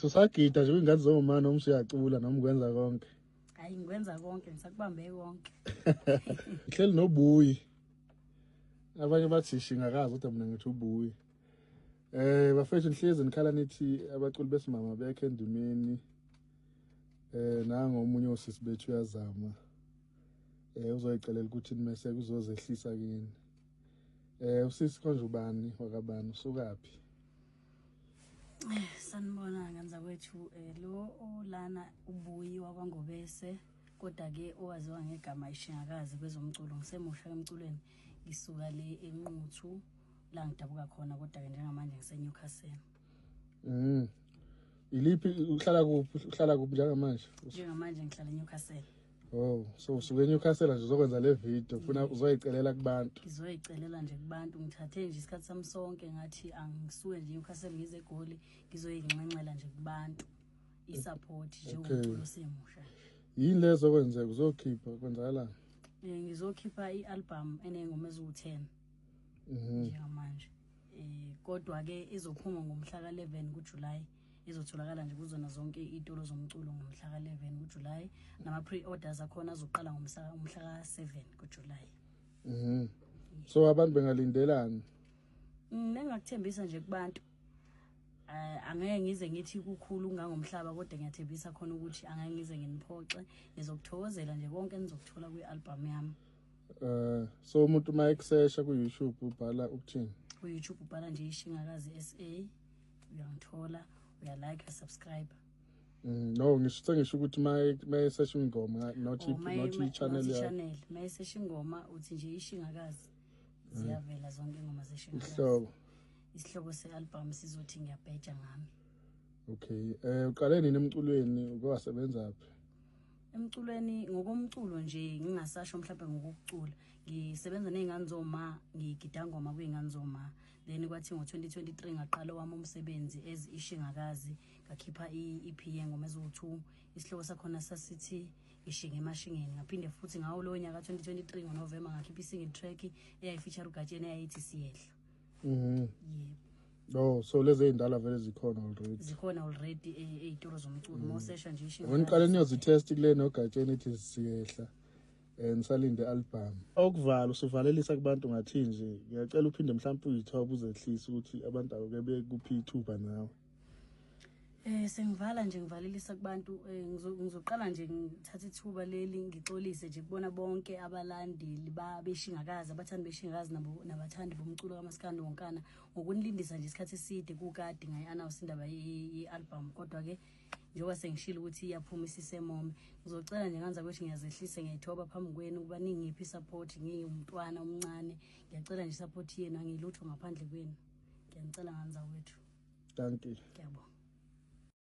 Susagida nje ingane zomama noma usuyacula noma ukwenza konke. Hayi ngikwenza konke ngisakubambe konke. Ihleli nobuyi. Abanye bathi shingakazi kodwa mina ngithi ubuyi. Bafethu nihlezi nikhala nithi abaculi besimama bekhe endumeni. Nanga omunye osisi bethu uyazama. Uzoyicelela ukuthi nimese kuzozehlisa kini. Usisi konje ubani wakabani usukaphi? Sanibona nganza kwethu lo olana ubuyi wakwaNgobese kodwa ke owaziwa ngegama ishingakazi kwezomculo ngisemusha emculweni ngisuka le enquthu la ngidabuka khona kodwa ke njengamanje ngiseNewcastle. Iliphi uhlala kuphi njengamanje? Njengamanje ngihlala eNewcastle. Oh, so usuke eNewcastle nje uzokwenza le video ufuna uzoyicelela kubantu. Ngizoyicelela nje kubantu ngithathe nje isikhathi sami sonke ngathi angisuke nje eNewcastle ngize eGoli ngizoyinxenxela nje kubantu isupport nje umculo semusha. Yini lezo kwenzeka uzokhipha kwenzakalani? Ngizokhipha ialbum enengoma ezu10. Njengamanje. Kodwa ke izophuma ngomhla ka11 kuJuly. Izotholakala nje kuzona zonke itolo zomculo ngomhla ka11 kuJuly nama pre-orders akhona azoqala ngomhla ka7 kuJuly. So abantu bengalindelani? Nengakuthembisa nje kubantu. Angeke ngize ngithi kukhulu ngangomhlaba kodwa ngiyathembisa khona ukuthi angeke ngize nginiphoxe ngizokuthokozela nje konke enizokuthola kwialbum yami. So umuntu mayekusesha ku YouTube ubhala ukuthini? Ku YouTube ubhala nje ishingakazi SA uyangithola. Like subscribe. No, ngisho ukuthi mayesearch ingoma not channel ya. Mayesearch ingoma uthi nje ishingakazi. Ziyavela zonke ingoma zeshingakazi. Isihloko sealbum sizothi ngiyabheja ngami. Okay. Uqale nini emculweni ukwasebenza phi? Emculweni ngokomculo nje ngingasasho mhlawumbe ngokucula. Ngisebenza nezingane zoma ngigida ngoma kuyingane zoma. Then kwathi ngo2023 ngaqala wami umsebenzi ezishingakazi ngakhipha iEP yengoma ezu2 isihloko sakhona sasithi ishinge emashingeni ngaphinde futhi ngawo lo nyaka 2023 ngoNovember ngakhipha isingle track eyayifeature uGatsheni eyayithi siyehla. No, so lezi indala vele zikhona already. Zikhona already eitoro zomculo mosesha nje ishingakazi. Weniqale niyozi-test kule noGatsheni ethi siyehla. Nisalinde album. Okuvala usuvalelisa kubantu ngathi nje ngiyacela uphinde mhlawumbe uyithoba uzehlisa ukuthi abantu awuke bekuphi ithuba nawe. Sengivala nje ngivalelisa kubantu ngizoqala nje ngithatha ithuba leli ngixolise nje kubona bonke abalandeli babeshingakazi abathandi beshingakazi nabathandi bomculo kaMaskandi wonkana ngokunilindisa nje isikhathi eside kukade ngayi-announce indaba ye-album kodwa ke njengoba sengishilo ukuthi iyaphuma isisemome ngizocela nje nganza kwethu ngiyazehlisa ngiyithoba phambi kwenu kuba ningiphi support ngiyumntwana omncane ngiyacela nje support yenu angilutho ngaphandle kwenu ngiyanicela nganza kwethu. Thank you. Ngiyabonga.